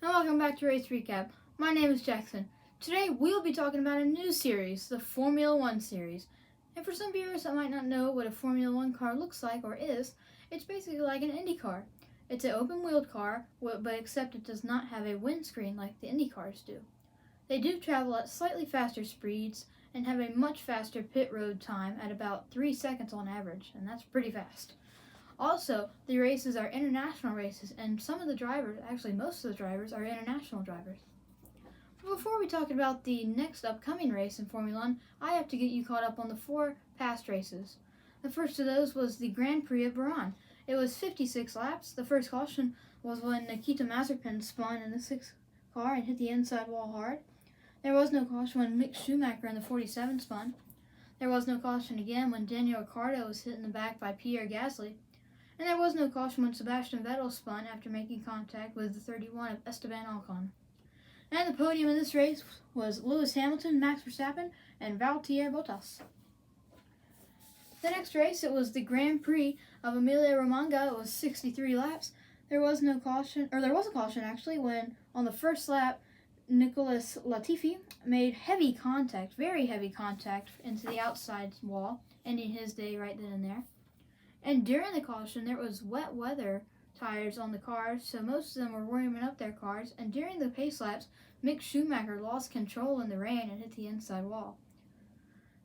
and welcome back to Race Recap. My name is Jackson. Today we'll be talking about a new series, the Formula One series. And for some viewers that might not know what a Formula One car looks like or is, it's basically like an Indy car. It's an open-wheeled car, but except it does not have a windscreen like the Indy cars do. They do travel at slightly faster speeds and have a much faster pit road time at about 3 seconds on average, and that's pretty fast. Also, the races are international races, and some of the drivers, actually most of the drivers, are international drivers. But before we talk about the next upcoming race in Formula One, I have to get you caught up on the 4 past races. The first of those was the Grand Prix of Bahrain. It was 56 laps. The first caution was when Nikita Mazepin spun in the 6th car and hit the inside wall hard. There was no caution when Mick Schumacher in the 47 spun. There was no caution again when Daniel Ricciardo was hit in the back by Pierre Gasly. And there was no caution when Sebastian Vettel spun after making contact with the 31 of Esteban Ocon. And the podium in this race was Lewis Hamilton, Max Verstappen, and Valtteri Bottas. The next race, it was the Grand Prix of Emilia-Romagna. It was 63 laps. There was a caution actually, when on the first lap, Nicolas Latifi made very heavy contact into the outside wall, ending his day right then and there. And during the caution, there was wet weather tires on the cars, so most of them were warming up their cars. And during the pace laps, Mick Schumacher lost control in the rain and hit the inside wall.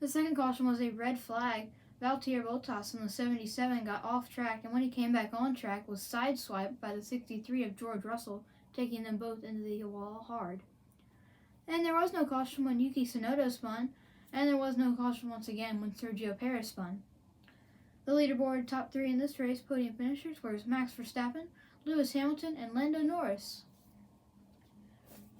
The second caution was a red flag. Valtteri Bottas in the 77 got off track, and when he came back on track, was sideswiped by the 63 of George Russell, taking them both into the wall hard. And there was no caution when Yuki Tsunoda spun, and there was no caution once again when Sergio Perez spun. The leaderboard top 3 in this race podium finishers were Max Verstappen, Lewis Hamilton, and Lando Norris.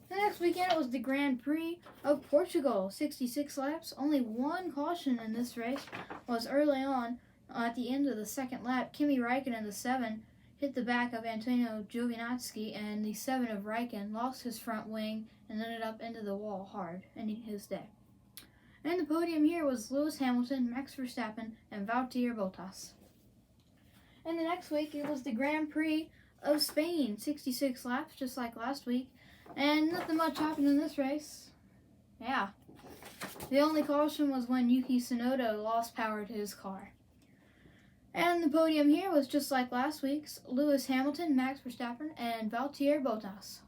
The next weekend it was the Grand Prix of Portugal, 66 laps. Only one caution in this race was early on at the end of the second lap. Kimi Räikkönen in the 7 hit the back of Antonio Giovinazzi, and the 7 of Räikkönen lost his front wing and ended up into the wall hard, ending his day. And the podium here was Lewis Hamilton, Max Verstappen, and Valtteri Bottas. And the next week, it was the Grand Prix of Spain, 66 laps, just like last week. And nothing much happened in this race. Yeah. The only caution was when Yuki Tsunoda lost power to his car. And the podium here was just like last week's, Lewis Hamilton, Max Verstappen, and Valtteri Bottas.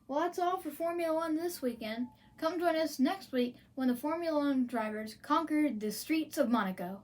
Well, that's all for Formula One this weekend. Come join us next week when the Formula One drivers conquer the streets of Monaco.